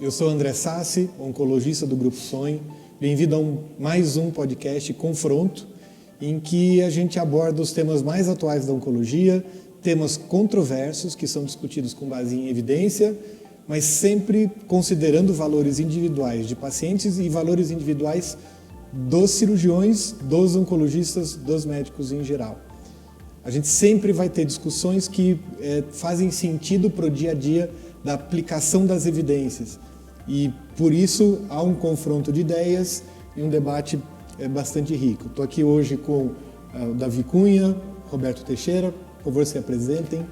Eu sou André Sassi, oncologista do Grupo Sonho. Bem-vindo a mais um podcast Confronto, em que a gente aborda os temas mais atuais da oncologia, temas controversos que são discutidos com base em evidência, mas sempre considerando valores individuais de pacientes e valores individuais dos cirurgiões, dos oncologistas, dos médicos em geral. A gente sempre vai ter discussões que fazem sentido para o dia a dia da aplicação das evidências. E, por isso, há um confronto de ideias e um debate bastante rico. Estou aqui hoje com o Davi Cunha, Roberto Teixeira. Por favor, se apresentem.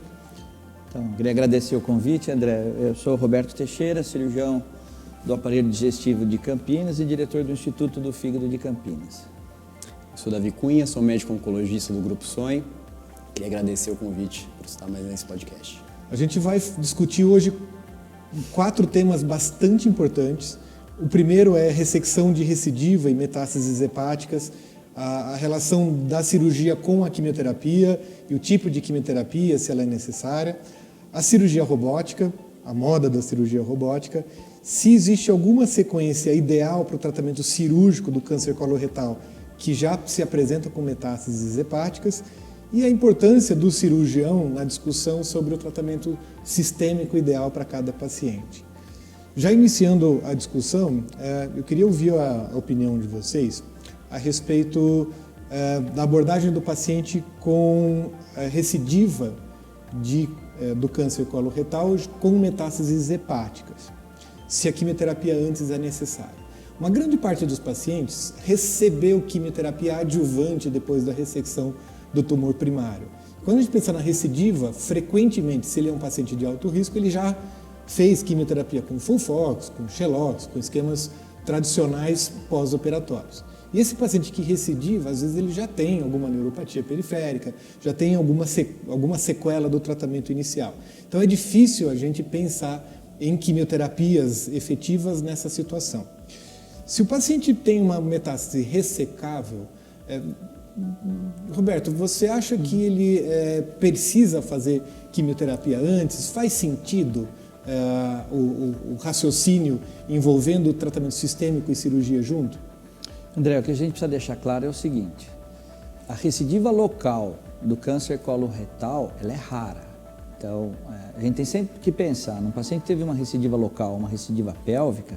Então, queria agradecer o convite, André. Eu sou Roberto Teixeira, cirurgião do aparelho digestivo de Campinas e diretor do Instituto do Fígado de Campinas. Eu sou Davi Cunha, sou médico oncologista do Grupo Sonho. Queria agradecer o convite por estar mais nesse podcast. A gente vai discutir hoje 4 temas bastante importantes. O primeiro é ressecção de recidiva e metástases hepáticas, a relação da cirurgia com a quimioterapia e o tipo de quimioterapia, se ela é necessária, a cirurgia robótica, a moda da cirurgia robótica, se existe alguma sequência ideal para o tratamento cirúrgico do câncer coloretal que já se apresenta com metástases hepáticas, e a importância do cirurgião na discussão sobre o tratamento sistêmico ideal para cada paciente. Já iniciando a discussão, eu queria ouvir a opinião de vocês a respeito da abordagem do paciente com recidiva do câncer coloretal com metástases hepáticas, se a quimioterapia antes é necessária. Uma grande parte dos pacientes recebeu quimioterapia adjuvante depois da ressecção do tumor primário. Quando a gente pensa na recidiva, frequentemente, se ele é um paciente de alto risco, ele já fez quimioterapia com FOLFOX, com XELOX, com esquemas tradicionais pós-operatórios. E esse paciente que recidiva, às vezes ele já tem alguma neuropatia periférica, já tem alguma sequela do tratamento inicial. Então é difícil a gente pensar em quimioterapias efetivas nessa situação. Se o paciente tem uma metástase ressecável, Roberto, você acha que ele precisa fazer quimioterapia antes? Faz sentido o raciocínio envolvendo o tratamento sistêmico e cirurgia junto? André, o que a gente precisa deixar claro é o seguinte: a recidiva local do câncer coloretal, ela é rara. Então, a gente tem sempre que pensar, num paciente que teve uma recidiva local, uma recidiva pélvica,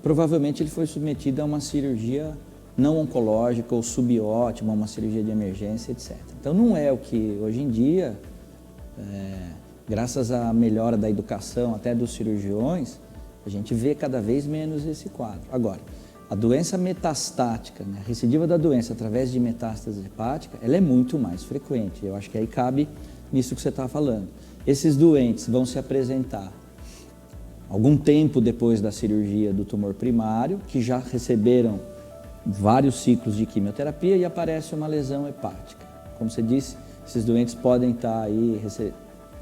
provavelmente ele foi submetido a uma cirurgia não oncológica ou subótima, uma cirurgia de emergência, etc. Então não é o que hoje em dia, graças à melhora da educação até dos cirurgiões, a gente vê cada vez menos esse quadro. Agora, a doença metastática, a recidiva da doença através de metástase hepática, ela é muito mais frequente. Eu acho que aí cabe nisso que você está falando. Esses doentes vão se apresentar algum tempo depois da cirurgia do tumor primário, que já receberam vários ciclos de quimioterapia e aparece uma lesão hepática. Como você disse, esses doentes podem estar aí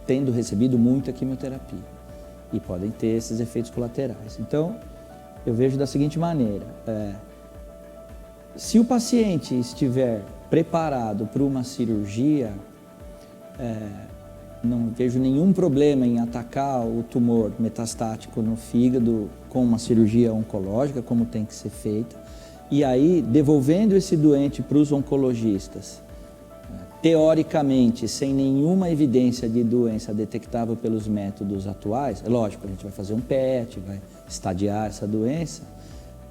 tendo recebido muita quimioterapia e podem ter esses efeitos colaterais. Então, eu vejo da seguinte maneira: se o paciente estiver preparado para uma cirurgia, não vejo nenhum problema em atacar o tumor metastático no fígado com uma cirurgia oncológica, como tem que ser feita. E aí, devolvendo esse doente para os oncologistas, teoricamente, sem nenhuma evidência de doença detectável pelos métodos atuais, é lógico, a gente vai fazer um PET, vai estadiar essa doença.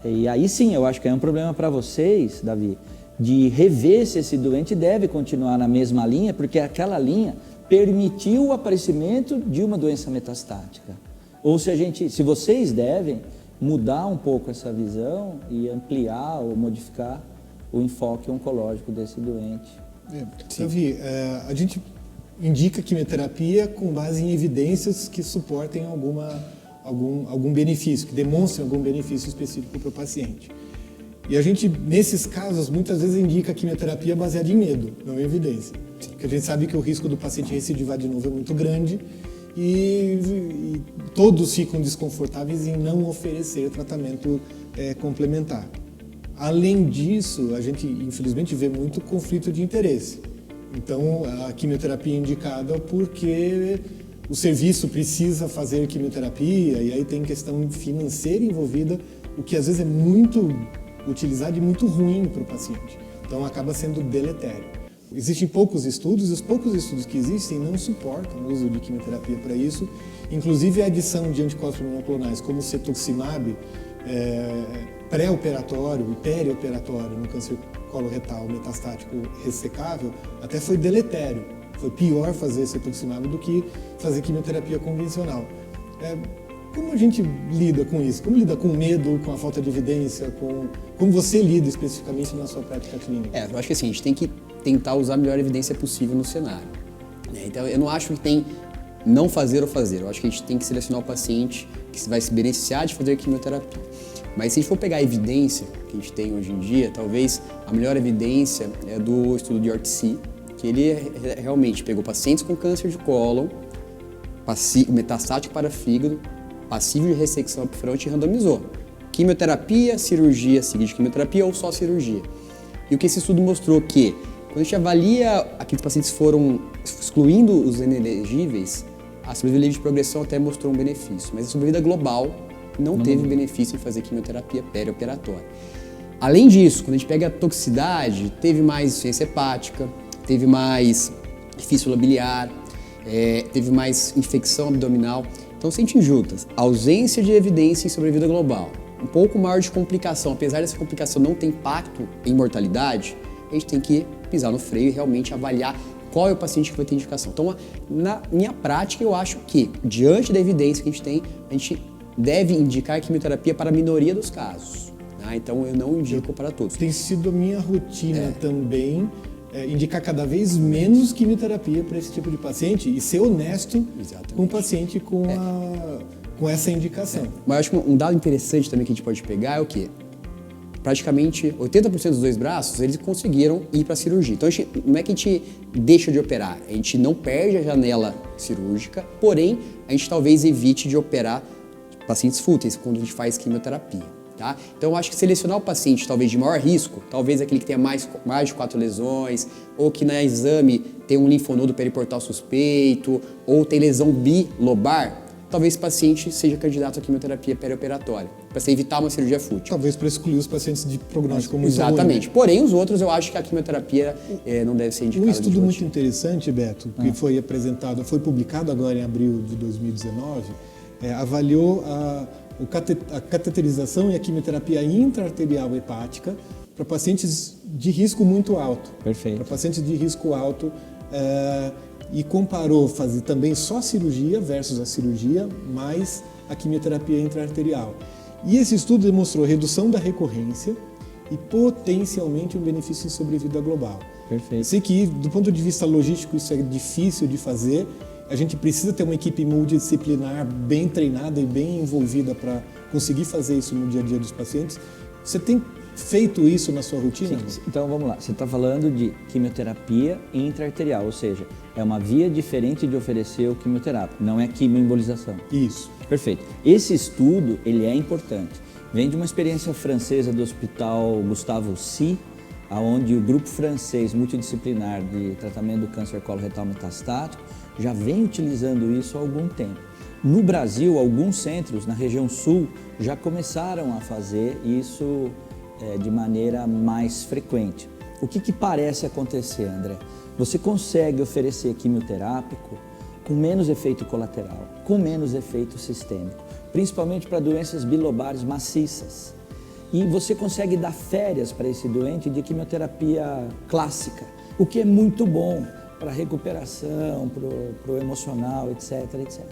E aí sim, eu acho que é um problema para vocês, Davi, de rever se esse doente deve continuar na mesma linha, porque aquela linha permitiu o aparecimento de uma doença metastática. Ou se vocês devem mudar um pouco essa visão e ampliar ou modificar o enfoque oncológico desse doente. Davi, a gente indica quimioterapia com base em evidências que suportem algum benefício, que demonstrem algum benefício específico para o paciente. E a gente, nesses casos, muitas vezes indica quimioterapia baseada em medo, não em evidência. Porque a gente sabe que o risco do paciente recidivar de novo é muito grande e todos ficam desconfortáveis em não oferecer tratamento complementar. Além disso, a gente infelizmente vê muito conflito de interesse. Então, a quimioterapia é indicada porque o serviço precisa fazer quimioterapia e aí tem questão financeira envolvida, o que às vezes é muito utilizado e muito ruim para o paciente. Então acaba sendo deletério. Existem poucos estudos e os poucos estudos que existem não suportam o uso de quimioterapia para isso. Inclusive a adição de anticorpos monoclonais como o cetuximab pré-operatório e perioperatório no câncer coloretal metastático ressecável até foi deletério. Foi pior fazer cetuximab do que fazer quimioterapia convencional. Como a gente lida com isso? Como lida com o medo, com a falta de evidência? Como você lida especificamente na sua prática clínica? Eu acho que assim, a gente tem que tentar usar a melhor evidência possível no cenário. Então, eu não acho que tem não fazer ou fazer. Eu acho que a gente tem que selecionar o paciente que vai se beneficiar de fazer quimioterapia. Mas se a gente for pegar a evidência que a gente tem hoje em dia, talvez a melhor evidência é do estudo de Ortiz, que ele realmente pegou pacientes com câncer de cólon, metastático para fígado, passível de ressecção upfront e randomizou. Quimioterapia, cirurgia, seguida de quimioterapia ou só cirurgia. E o que esse estudo mostrou que, quando a gente avalia aqueles pacientes foram excluindo os inelegíveis, a sobrevida livre de progressão até mostrou um benefício, mas a sobrevida global não teve benefício em fazer quimioterapia perioperatória. Além disso, quando a gente pega a toxicidade, teve mais insuficiência hepática, teve mais fístula biliar, teve mais infecção abdominal. Então, se a gente junta ausência de evidência em sobrevida global, um pouco maior de complicação, apesar dessa complicação não ter impacto em mortalidade, a gente tem que pisar no freio e realmente avaliar qual é o paciente que vai ter indicação. Então, na minha prática, eu acho que, diante da evidência que a gente tem, a gente deve indicar quimioterapia para a minoria dos casos. Tá? Então, eu não indico para todos. Tem sido a minha rotina também, indicar cada vez menos quimioterapia para esse tipo de paciente e ser honesto com o paciente com essa indicação. Mas eu acho que um dado interessante também que a gente pode pegar é o quê? Praticamente 80% dos 2 braços, eles conseguiram ir para a cirurgia. Então, não é que a gente deixa de operar, a gente não perde a janela cirúrgica, porém, a gente talvez evite de operar pacientes fúteis quando a gente faz quimioterapia. Tá? Então, eu acho que selecionar o paciente talvez de maior risco, talvez aquele que tenha mais de 4 lesões, ou que no exame tem um linfonodo periportal suspeito, ou tem lesão bilobar, talvez esse paciente seja candidato à quimioterapia perioperatória, para você evitar uma cirurgia fútil. Talvez para excluir os pacientes de prognóstico muito ruim. Exatamente. Porém, os outros eu acho que a quimioterapia não deve ser indicada. Um estudo muito interessante, Beto, que foi publicado agora em abril de 2019, avaliou a cateterização e a quimioterapia intra-arterial hepática para pacientes de risco muito alto. Perfeito. Para pacientes de risco alto e comparou fazer também só cirurgia versus a cirurgia mais a quimioterapia intra-arterial. E esse estudo demonstrou redução da recorrência e potencialmente um benefício em sobrevida global. Perfeito. Sei que do ponto de vista logístico isso é difícil de fazer. A gente precisa ter uma equipe multidisciplinar bem treinada e bem envolvida para conseguir fazer isso no dia a dia dos pacientes. Você tem feito isso na sua rotina? Sim. Então vamos lá, você está falando de quimioterapia intra-arterial, ou seja, é uma via diferente de oferecer o quimioterápico, não é quimioembolização. Isso. Perfeito. Esse estudo, ele é importante. Vem de uma experiência francesa do Hospital Gustave Roussy, onde o grupo francês multidisciplinar de tratamento do câncer coloretal metastático já vem utilizando isso há algum tempo. No Brasil, alguns centros na região sul já começaram a fazer isso de maneira mais frequente. O que parece acontecer, André? Você consegue oferecer quimioterápico com menos efeito colateral, com menos efeito sistêmico, principalmente para doenças bilobares maciças. E você consegue dar férias para esse doente de quimioterapia clássica, o que é muito bom para a recuperação, para o emocional, etc, etc.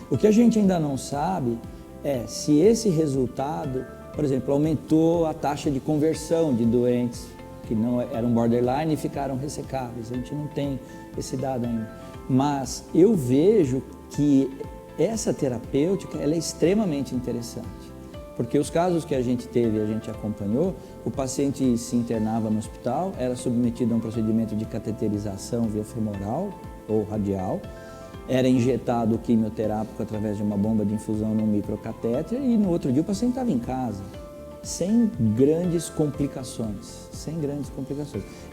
O que a gente ainda não sabe é se esse resultado, por exemplo, aumentou a taxa de conversão de doentes que não eram borderline e ficaram ressecáveis. A gente não tem esse dado ainda. Mas eu vejo que essa terapêutica ela é extremamente interessante. Porque os casos que a gente teve, a gente acompanhou, o paciente se internava no hospital, era submetido a um procedimento de cateterização via femoral ou radial, era injetado o quimioterápico através de uma bomba de infusão num microcatéter e no outro dia o paciente estava em casa, sem grandes complicações,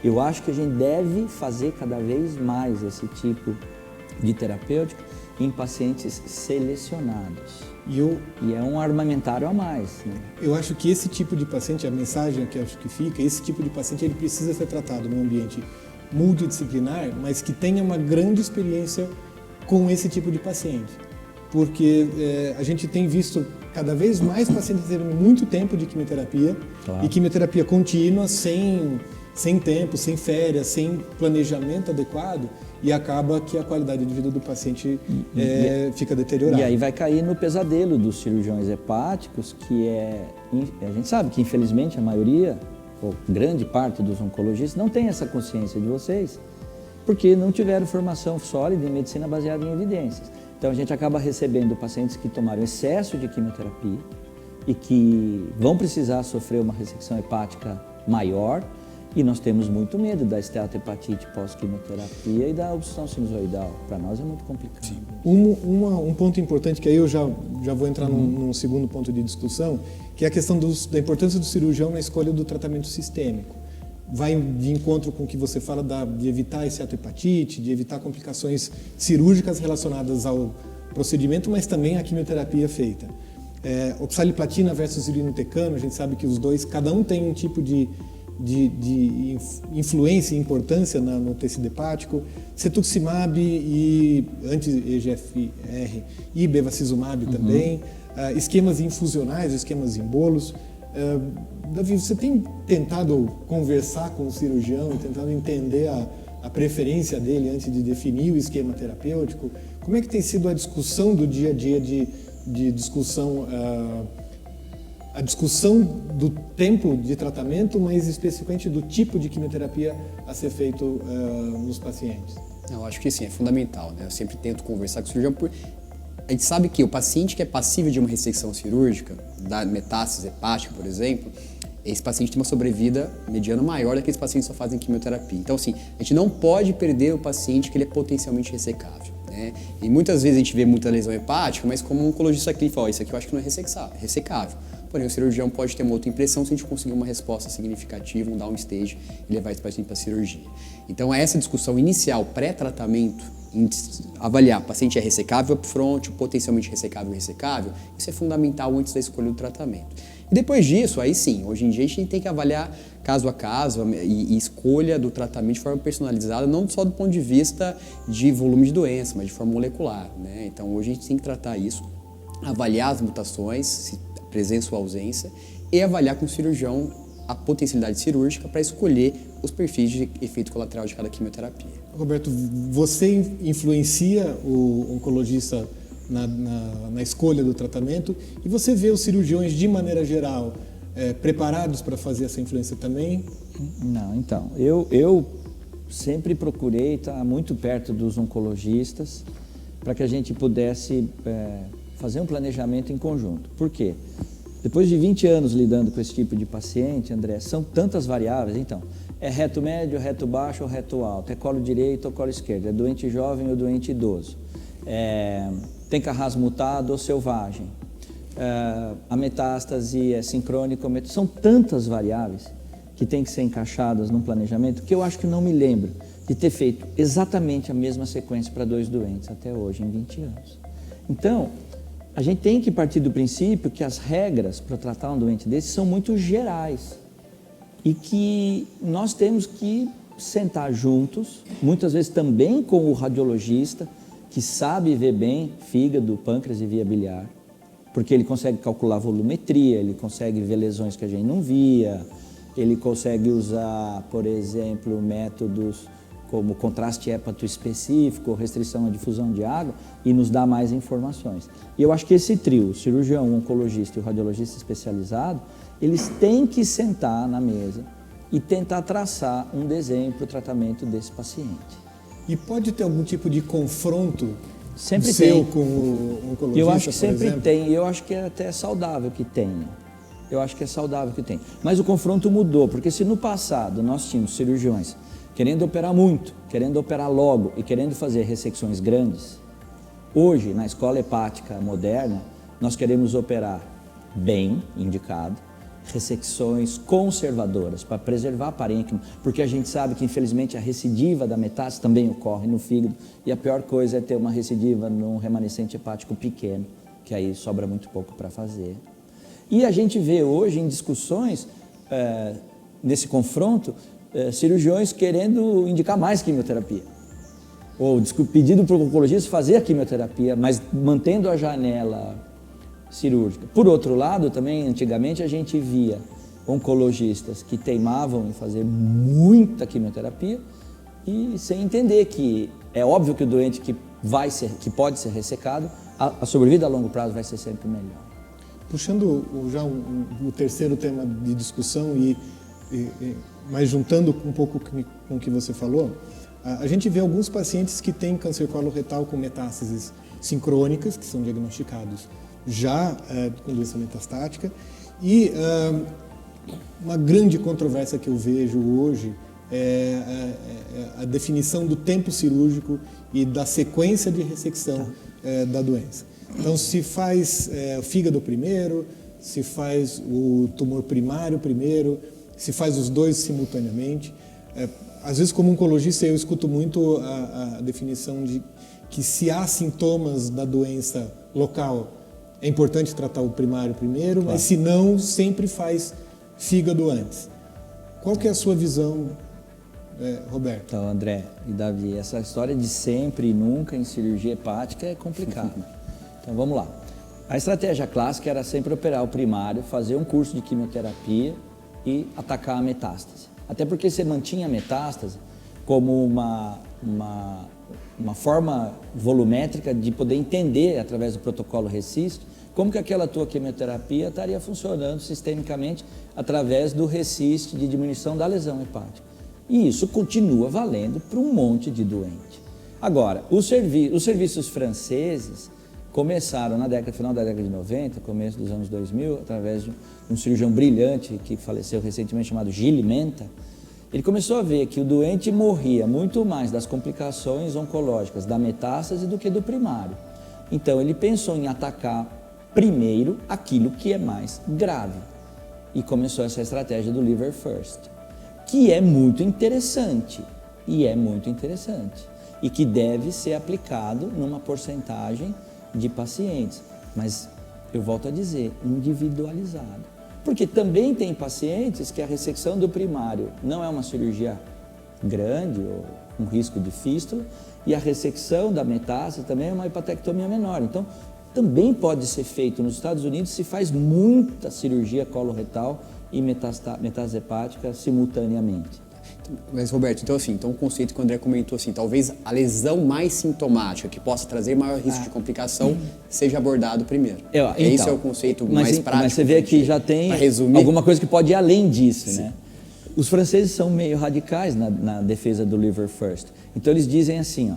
Eu acho que a gente deve fazer cada vez mais esse tipo de terapêutica em pacientes selecionados. E é um armamentário a mais, né? eu acho que esse tipo de paciente, a mensagem que acho que fica, esse tipo de paciente ele precisa ser tratado num ambiente multidisciplinar, mas que tenha uma grande experiência com esse tipo de paciente. Porque a gente tem visto cada vez mais pacientes recebendo muito tempo de quimioterapia, Claro. e quimioterapia contínua, sem tempo, sem férias, sem planejamento adequado, e acaba que a qualidade de vida do paciente fica deteriorada. E aí vai cair no pesadelo dos cirurgiões hepáticos, a gente sabe que infelizmente a maioria, ou grande parte dos oncologistas, não tem essa consciência de vocês, porque não tiveram formação sólida em medicina baseada em evidências. Então a gente acaba recebendo pacientes que tomaram excesso de quimioterapia e que vão precisar sofrer uma ressecção hepática maior, e nós temos muito medo da esteatohepatite pós-quimioterapia e da obstrução sinusoidal. Para nós é muito complicado. Um ponto importante, que aí eu já vou entrar num segundo ponto de discussão, que é a questão da importância do cirurgião na escolha do tratamento sistêmico. Vai de encontro com o que você fala de evitar esteatohepatite, de evitar complicações cirúrgicas relacionadas ao procedimento, mas também à quimioterapia feita. Oxaliplatina versus irinotecano, a gente sabe que os dois, cada um tem um tipo de influência e importância no tecido hepático. Cetuximab e anti-EGFR e bevacizumab também, esquemas infusionais, esquemas em bolos. Davi, você tem tentado conversar com o cirurgião, tentado entender a preferência dele antes de definir o esquema terapêutico? Como é que tem sido a discussão do dia a dia de discussão, a discussão do tempo de tratamento, mas especificamente do tipo de quimioterapia a ser feito nos pacientes? Eu acho que sim, é fundamental, né? Eu sempre tento conversar com o cirurgião, a gente sabe que o paciente que é passível de uma ressecção cirúrgica, da metástase hepática, por exemplo, esse paciente tem uma sobrevida mediana maior do que esse paciente que só fazem quimioterapia. Então, assim, a gente não pode perder o paciente que ele é potencialmente ressecável, né? E muitas vezes a gente vê muita lesão hepática, mas como um oncologista aqui fala, isso aqui eu acho que não é ressecável. Porém, o cirurgião pode ter uma outra impressão se a gente conseguir uma resposta significativa, um downstage e levar esse paciente para a cirurgia. Então, essa discussão inicial, pré-tratamento, avaliar o paciente é ressecável upfront, potencialmente ressecável e ressecável, isso é fundamental antes da escolha do tratamento. E depois disso, aí sim, hoje em dia a gente tem que avaliar caso a caso e escolha do tratamento de forma personalizada, não só do ponto de vista de volume de doença, mas de forma molecular, né? Então hoje a gente tem que tratar isso, avaliar as mutações, se presença ou ausência, e avaliar com o cirurgião a potencialidade cirúrgica para escolher os perfis de efeito colateral de cada quimioterapia. Roberto, você influencia o oncologista na escolha do tratamento, e você vê os cirurgiões, de maneira geral, preparados para fazer essa influência também? Não, então, eu sempre procurei estar muito perto dos oncologistas para que a gente pudesse fazer um planejamento em conjunto. Por quê? Depois de 20 anos lidando com esse tipo de paciente, André, são tantas variáveis. Então, é reto médio, reto baixo ou reto alto, é colo direito ou colo esquerdo, é doente jovem ou doente idoso, tem Carras mutado ou selvagem, a metástase é sincrônica ou são tantas variáveis que têm que ser encaixadas num planejamento que eu acho que não me lembro de ter feito exatamente a mesma sequência para 2 doentes até hoje, em 20 anos. Então, a gente tem que partir do princípio que as regras para tratar um doente desse são muito gerais e que nós temos que sentar juntos, muitas vezes também com o radiologista, que sabe ver bem fígado, pâncreas e via biliar, porque ele consegue calcular volumetria, ele consegue ver lesões que a gente não via, ele consegue usar, por exemplo, métodos como contraste hépato específico, restrição à difusão de água, e nos dá mais informações. E eu acho que esse trio, o cirurgião, o oncologista e o radiologista especializado, eles têm que sentar na mesa e tentar traçar um desenho para o tratamento desse paciente. E pode ter algum tipo de confronto sempre seu tem. com o oncologista, eu acho que por sempre exemplo? tem, e eu acho que é até saudável que tenha. Eu acho que é saudável que tenha. Mas o confronto mudou, porque se no passado nós tínhamos cirurgiões querendo operar muito, querendo operar logo e querendo fazer ressecções grandes, hoje, na escola hepática moderna, nós queremos operar bem, indicado, ressecções conservadoras para preservar parênquima, porque a gente sabe que infelizmente a recidiva da metástase também ocorre no fígado e a pior coisa é ter uma recidiva num remanescente hepático pequeno, que aí sobra muito pouco para fazer. E a gente vê hoje em discussões, nesse confronto, cirurgiões querendo indicar mais quimioterapia, ou pedindo para o oncologista fazer a quimioterapia, mas mantendo a janela cirúrgica. Por outro lado, também, antigamente, a gente via oncologistas que teimavam em fazer muita quimioterapia e sem entender que é óbvio que o doente que pode ser ressecado, a sobrevida a longo prazo vai ser sempre melhor. Puxando já o terceiro tema de discussão mas juntando um pouco com o que você falou, a gente vê alguns pacientes que têm câncer coloretal com metástases sincrônicas, que são diagnosticados já com doença metastática, e uma grande controvérsia que eu vejo hoje é a definição do tempo cirúrgico e da sequência de ressecção da doença. Então, se faz o fígado primeiro, se faz o tumor primário primeiro, se faz os dois simultaneamente. Às vezes, como oncologista, eu escuto muito a definição de que se há sintomas da doença local, é importante tratar o primário primeiro, mas se não, sempre faz fígado antes. Qual que é a sua visão, Roberto? Então, André e Davi, essa história de sempre e nunca em cirurgia hepática é complicada. Então, vamos lá. A estratégia clássica era sempre operar o primário, fazer um curso de quimioterapia e atacar a metástase. Até porque você mantinha a metástase como uma forma volumétrica de poder entender, através do protocolo RECIST, como que aquela tua quimioterapia estaria funcionando sistemicamente através do RECIST de diminuição da lesão hepática. E isso continua valendo para um monte de doente. Agora, os serviços franceses começaram final da década de 90, começo dos anos 2000, através de um cirurgião brilhante que faleceu recentemente, chamado Gilles Menta. Ele começou a ver que o doente morria muito mais das complicações oncológicas da metástase do que do primário. Então ele pensou em atacar primeiro aquilo que é mais grave e começou essa estratégia do liver first, que é muito interessante e que deve ser aplicado numa porcentagem de pacientes, mas eu volto a dizer, individualizado. Porque também tem pacientes que a ressecção do primário não é uma cirurgia grande ou com risco de fístula e a ressecção da metástase também é uma hepatectomia menor. Então, também pode ser feito nos Estados Unidos, se faz muita cirurgia coloretal e metástase hepática simultaneamente. Mas, Roberto, então o conceito que o André comentou, assim, talvez a lesão mais sintomática, que possa trazer maior risco de complicação, seja abordado primeiro. Esse é o conceito mais prático. Mas você vê que já tem alguma coisa que pode ir além disso, né? Os franceses são meio radicais na defesa do liver first. Então eles dizem assim,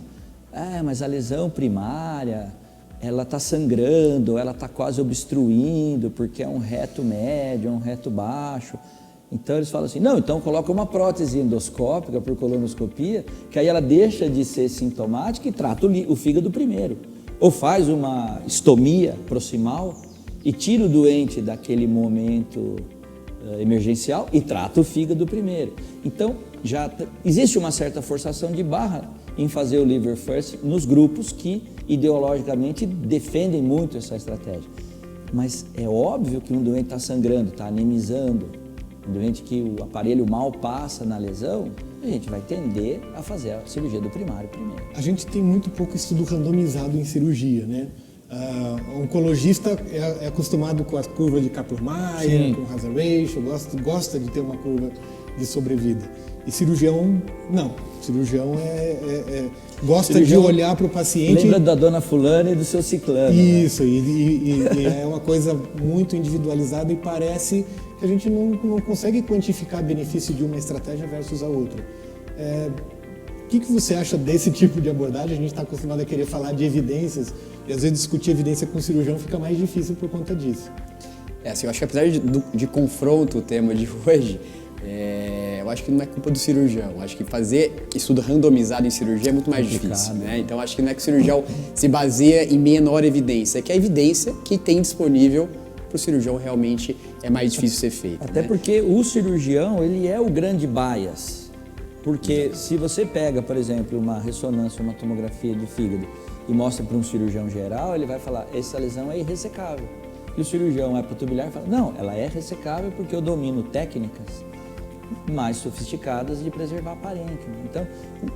mas a lesão primária, ela está sangrando, ela está quase obstruindo, porque é um reto médio, é um reto baixo. Então eles falam assim, não, então coloca uma prótese endoscópica por colonoscopia, que aí ela deixa de ser sintomática e trata o fígado primeiro. Ou faz uma estomia proximal e tira o doente daquele momento emergencial e trata o fígado primeiro. Então já existe uma certa forçação de barra em fazer o liver first nos grupos que ideologicamente defendem muito essa estratégia. Mas é óbvio que um doente está sangrando, está anemizando, um doente que o aparelho mal passa na lesão, a gente vai tender a fazer a cirurgia do primário primeiro. A gente tem muito pouco estudo randomizado em cirurgia, né? O oncologista é acostumado com as curvas de Kaplan-Meier, com hazard ratio, gosta de ter uma curva de sobrevida. E cirurgião, não. Cirurgião gosta de olhar para o paciente... Lembra da dona fulana e do seu ciclano. Isso, né? e é uma coisa muito individualizada e parece que a gente não consegue quantificar benefício de uma estratégia versus a outra. O que você acha desse tipo de abordagem? A gente está acostumado a querer falar de evidências e às vezes discutir evidência com o cirurgião fica mais difícil por conta disso. Assim, eu acho que apesar de confronto o tema de hoje, eu acho que não é culpa do cirurgião. Eu acho que fazer estudo randomizado em cirurgia é muito mais difícil, né? Então acho que não é que o cirurgião se baseia em menor evidência, é que a evidência que tem disponível para o cirurgião realmente é mais difícil ser feito. Até porque o cirurgião, ele é o grande bias. Porque se você pega, por exemplo, uma ressonância, uma tomografia de fígado e mostra para um cirurgião geral, ele vai falar, essa lesão é irressecável. E o cirurgião hepatobiliar fala, não, ela é ressecável porque eu domino técnicas mais sofisticadas de preservar parênquima. Então,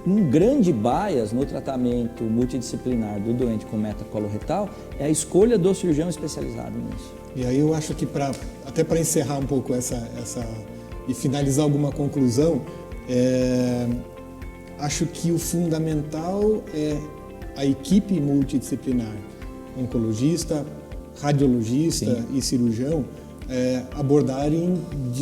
um grande bias no tratamento multidisciplinar do doente com metacoloretal é a escolha do cirurgião especializado nisso. E aí eu acho que até para encerrar um pouco essa e finalizar alguma conclusão, acho que o fundamental é a equipe multidisciplinar, oncologista, radiologista e cirurgião, abordarem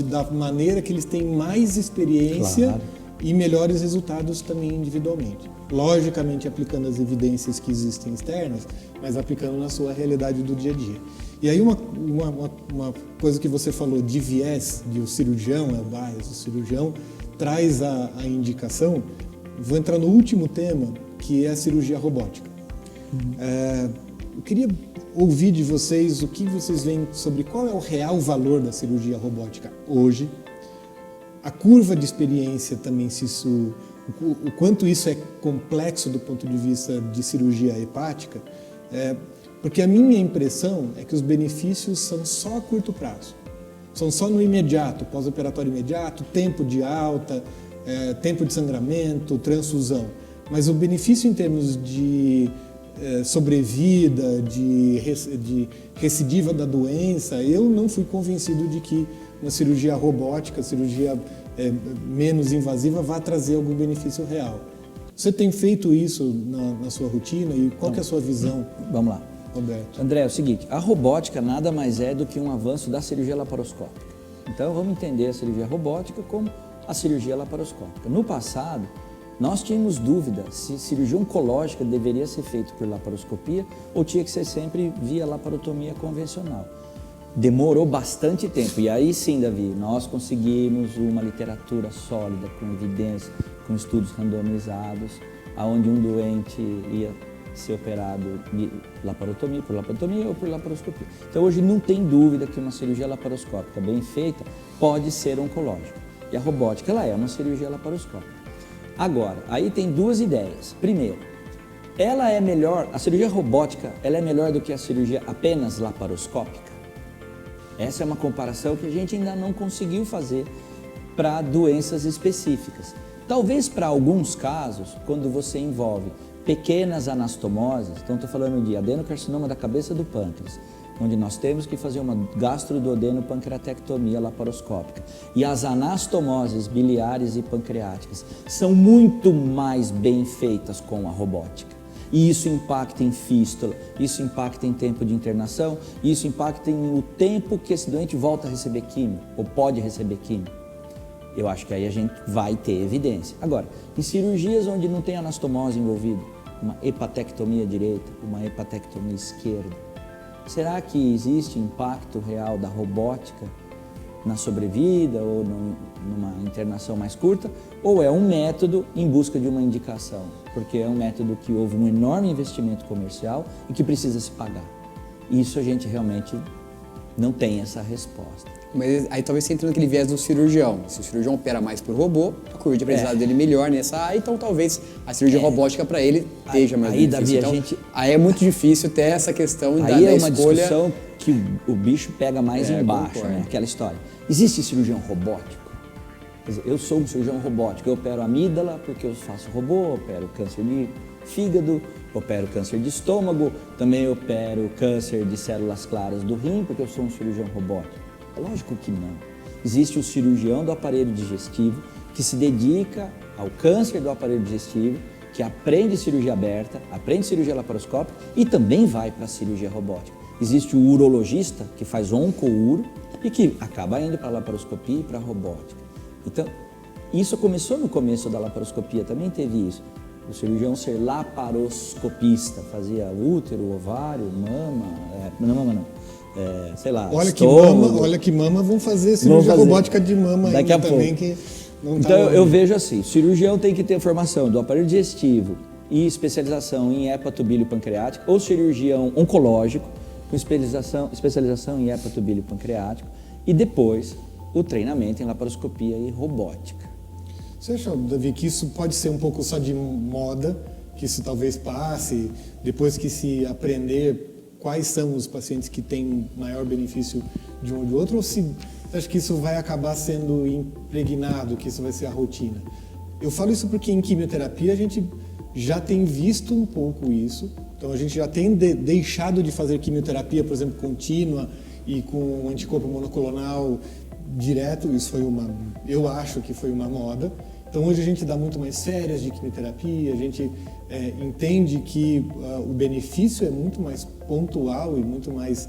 da maneira que eles têm mais experiência e melhores resultados também individualmente. Logicamente aplicando as evidências que existem externas, mas aplicando na sua realidade do dia a dia. E aí uma coisa que você falou de viés, de o cirurgião é o bias, o cirurgião traz a indicação. Vou entrar no último tema, que é a cirurgia robótica. Eu queria ouvir de vocês o que vocês veem sobre qual é o real valor da cirurgia robótica hoje, a curva de experiência também, o quanto isso é complexo do ponto de vista de cirurgia hepática, porque a minha impressão é que os benefícios são só a curto prazo, são só no imediato, pós-operatório imediato, tempo de alta, tempo de sangramento, transfusão, mas o benefício em termos de sobrevida, de recidiva da doença, eu não fui convencido de que uma cirurgia robótica, cirurgia menos invasiva, vai trazer algum benefício real. Você tem feito isso na sua rotina e qual que é a sua visão? Vamos lá. Roberto. André, é o seguinte, a robótica nada mais é do que um avanço da cirurgia laparoscópica. Então vamos entender a cirurgia robótica como a cirurgia laparoscópica. No passado, nós tínhamos dúvida se cirurgia oncológica deveria ser feita por laparoscopia ou tinha que ser sempre via laparotomia convencional. Demorou bastante tempo e aí sim, Davi, nós conseguimos uma literatura sólida, com evidência, com estudos randomizados, onde um doente ia ser operado por laparotomia ou por laparoscopia. Então hoje não tem dúvida que uma cirurgia laparoscópica bem feita pode ser oncológica. E a robótica, ela é uma cirurgia laparoscópica. Agora, aí tem duas ideias. Primeiro, ela é melhor, a cirurgia robótica, ela é melhor do que a cirurgia apenas laparoscópica? Essa é uma comparação que a gente ainda não conseguiu fazer para doenças específicas. Talvez para alguns casos, quando você envolve pequenas anastomoses, então estou falando de adenocarcinoma da cabeça do pâncreas, onde nós temos que fazer uma gastroduodenopancreatectomia laparoscópica. E as anastomoses biliares e pancreáticas são muito mais bem feitas com a robótica. E isso impacta em fístula, isso impacta em tempo de internação, isso impacta em o tempo que esse doente volta a receber químio, ou pode receber químio. Eu acho que aí a gente vai ter evidência. Agora, em cirurgias onde não tem anastomose envolvida, uma hepatectomia direita, uma hepatectomia esquerda, será que existe impacto real da robótica na sobrevida ou numa internação mais curta? Ou é um método em busca de uma indicação? Porque é um método que houve um enorme investimento comercial e que precisa se pagar. Isso a gente realmente não tem essa resposta. Mas aí talvez você entre naquele viés do cirurgião. Se o cirurgião opera mais por robô, a curva de aprendizado dele melhor nessa área, então talvez a cirurgia robótica para ele esteja mais aí, difícil. Davi, então, aí é muito difícil ter essa questão da escolha. Aí é uma escolha. discussão que o bicho pega mais embaixo, né? Aquela história. Existe cirurgião robótico? Quer dizer, eu sou um cirurgião robótico, eu opero amígdala porque eu faço robô, opero câncer de fígado, opero câncer de estômago, também opero câncer de células claras do rim porque eu sou um cirurgião robótico. Lógico que não. Existe o cirurgião do aparelho digestivo que se dedica ao câncer do aparelho digestivo, que aprende cirurgia aberta, aprende cirurgia laparoscópica e também vai para a cirurgia robótica. Existe o urologista que faz onco-uro e que acaba indo para a laparoscopia e para a robótica. Então, isso começou no começo da laparoscopia, também teve isso. O cirurgião ser laparoscopista, fazia útero, ovário, mama, sei lá, olha estômago. que mama vão fazer cirurgia robótica de mama daqui a pouco. Também que não então eu vejo assim, o cirurgião tem que ter formação do aparelho digestivo e especialização em hepatobilio pancreático ou cirurgião oncológico com especialização em hepatobílio pancreático e depois o treinamento em laparoscopia e robótica. Você acha, Davi, que isso pode ser um pouco só de moda, que isso talvez passe, depois que se aprender quais são os pacientes que têm maior benefício de um ou de outro, ou você acha que isso vai acabar sendo impregnado, que isso vai ser a rotina? Eu falo isso porque em quimioterapia a gente já tem visto um pouco isso, então a gente já tem deixado de fazer quimioterapia, por exemplo, contínua e com anticorpo monoclonal direto, isso foi eu acho que foi uma moda. Então hoje a gente dá muito mais férias de quimioterapia, a gente entende que o benefício é muito mais pontual e muito mais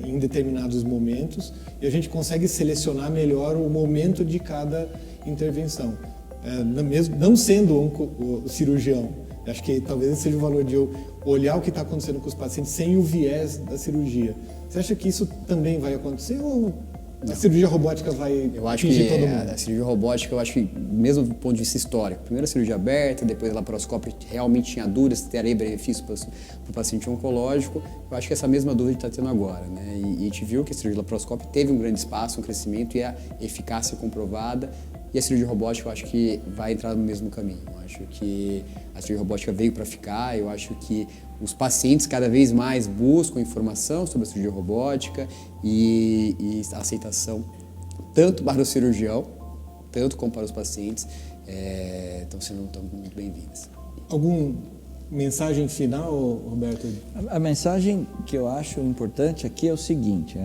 em determinados momentos, e a gente consegue selecionar melhor o momento de cada intervenção. Não sendo o cirurgião, acho que talvez esse seja o valor de eu olhar o que está acontecendo com os pacientes sem o viés da cirurgia. Você acha que isso também vai acontecer ou a cirurgia robótica vai atingir todo mundo? A cirurgia robótica, eu acho que, mesmo do ponto de vista histórico, primeiro a cirurgia aberta, depois a laparoscópia, realmente tinha dúvidas se teria benefício para o paciente oncológico. Eu acho que essa mesma dúvida está tendo agora, né? E a gente viu que a cirurgia laparoscópica teve um grande espaço, um crescimento e a eficácia comprovada. E a cirurgia robótica, eu acho que vai entrar no mesmo caminho. Eu acho que a cirurgia robótica veio para ficar. Eu acho que os pacientes cada vez mais buscam informação sobre a cirurgia robótica e a aceitação, tanto para o cirurgião, tanto como para os pacientes, estão sendo muito bem-vindas. Alguma mensagem final, Roberto? A mensagem que eu acho importante aqui é o seguinte,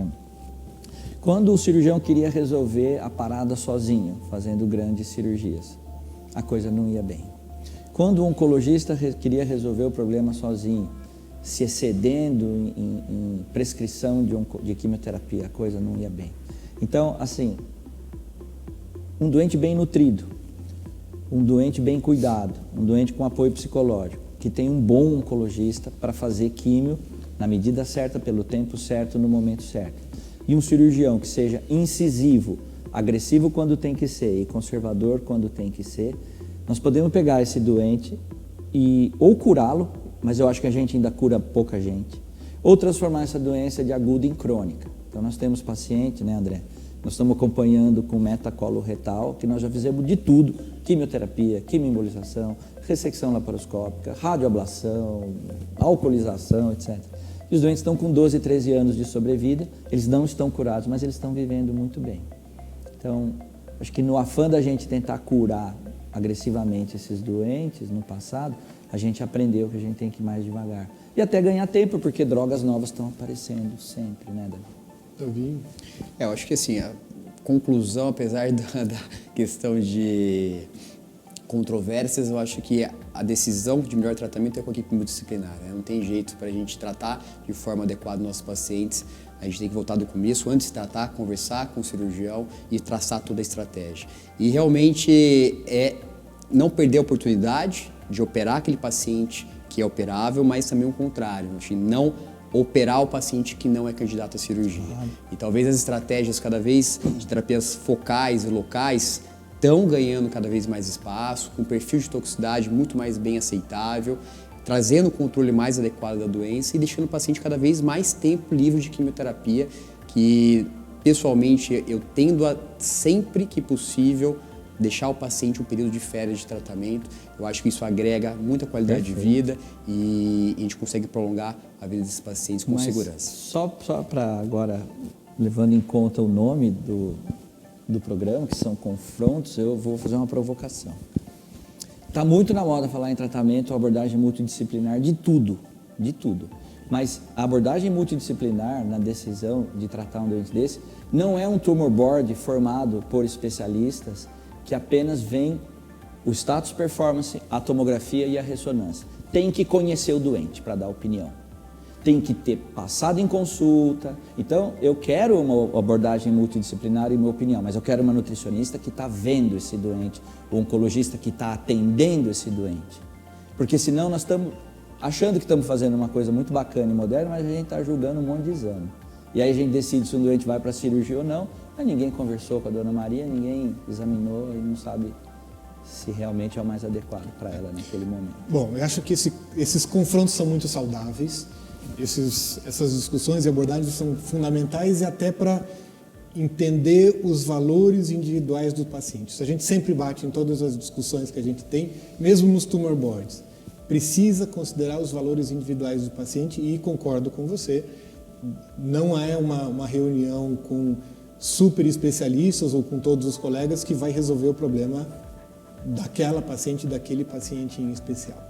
quando o cirurgião queria resolver a parada sozinho, fazendo grandes cirurgias, a coisa não ia bem. Quando o oncologista queria resolver o problema sozinho, se excedendo em prescrição de quimioterapia, a coisa não ia bem. Então, assim, um doente bem nutrido, um doente bem cuidado, um doente com apoio psicológico, que tem um bom oncologista para fazer químio na medida certa, pelo tempo certo, no momento certo. E um cirurgião que seja incisivo, agressivo quando tem que ser e conservador quando tem que ser, nós podemos pegar esse doente e ou curá-lo, mas eu acho que a gente ainda cura pouca gente, ou transformar essa doença de aguda em crônica. Então nós temos paciente, né, André? Nós estamos acompanhando com metacoloretal, que nós já fizemos de tudo, quimioterapia, quimioembolização, ressecção laparoscópica, radioablação, alcoolização, etc. E os doentes estão com 12, 13 anos de sobrevida, eles não estão curados, mas eles estão vivendo muito bem. Então, acho que no afã da gente tentar curar agressivamente esses doentes no passado, a gente aprendeu que a gente tem que ir mais devagar. E até ganhar tempo, porque drogas novas estão aparecendo sempre, né, Davi? Eu acho que assim, a conclusão, apesar da questão de controvérsias, eu acho que a decisão de melhor tratamento é com a equipe multidisciplinar, né? Não tem jeito para a gente tratar de forma adequada nossos pacientes. A gente tem que voltar do começo, antes de tratar, conversar com o cirurgião e traçar toda a estratégia. E realmente não perder a oportunidade de operar aquele paciente que é operável, mas também o contrário, de não operar o paciente que não é candidato à cirurgia. E talvez as estratégias cada vez de terapias focais e locais estão ganhando cada vez mais espaço, com um perfil de toxicidade muito mais bem aceitável, trazendo o controle mais adequado da doença e deixando o paciente cada vez mais tempo livre de quimioterapia, que pessoalmente eu tendo a, sempre que possível, deixar o paciente um período de férias de tratamento. Eu acho que isso agrega muita qualidade de vida e a gente consegue prolongar a vida desses pacientes com segurança. Só para agora, levando em conta o nome do programa, que são confrontos, eu vou fazer uma provocação. Está muito na moda falar em tratamento, abordagem multidisciplinar de tudo. Mas a abordagem multidisciplinar na decisão de tratar um doente desse não é um tumor board formado por especialistas que apenas veem o status performance, a tomografia e a ressonância. Tem que conhecer o doente para dar opinião. Tem que ter passado em consulta. Então, eu quero uma abordagem multidisciplinar, em minha opinião, mas eu quero uma nutricionista que está vendo esse doente, o oncologista que está atendendo esse doente. Porque senão nós estamos achando que estamos fazendo uma coisa muito bacana e moderna, mas a gente está julgando um monte de exame. E aí a gente decide se um doente vai para a cirurgia ou não, mas ninguém conversou com a dona Maria, ninguém examinou e não sabe se realmente é o mais adequado para ela naquele momento. Bom, eu acho que esses confrontos são muito saudáveis. essas discussões e abordagens são fundamentais e até para entender os valores individuais dos pacientes. A gente sempre bate em todas as discussões que a gente tem, mesmo nos tumor boards. Precisa considerar os valores individuais do paciente e concordo com você, não é uma reunião com super especialistas ou com todos os colegas que vai resolver o problema daquela paciente, daquele paciente em especial.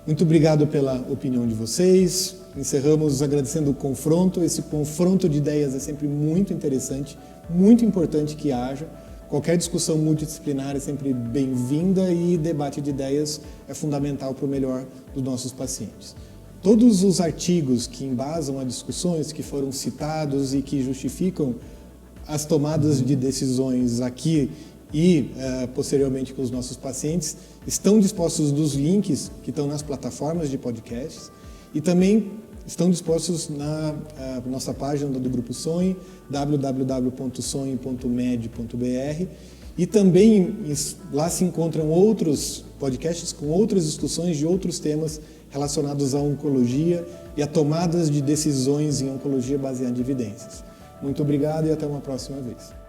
Muito obrigado pela opinião de vocês. Encerramos agradecendo o confronto. Esse confronto de ideias é sempre muito interessante, muito importante que haja. Qualquer discussão multidisciplinar é sempre bem-vinda e debate de ideias é fundamental para o melhor dos nossos pacientes. Todos os artigos que embasam as discussões que foram citados e que justificam as tomadas de decisões aqui e posteriormente com os nossos pacientes estão dispostos nos links que estão nas plataformas de podcasts e também estão dispostos na nossa página do Grupo Sonhe, www.sonhe.med.br, e também lá se encontram outros podcasts com outras discussões de outros temas relacionados à oncologia e a tomadas de decisões em oncologia baseada em evidências. Muito obrigado e até uma próxima vez.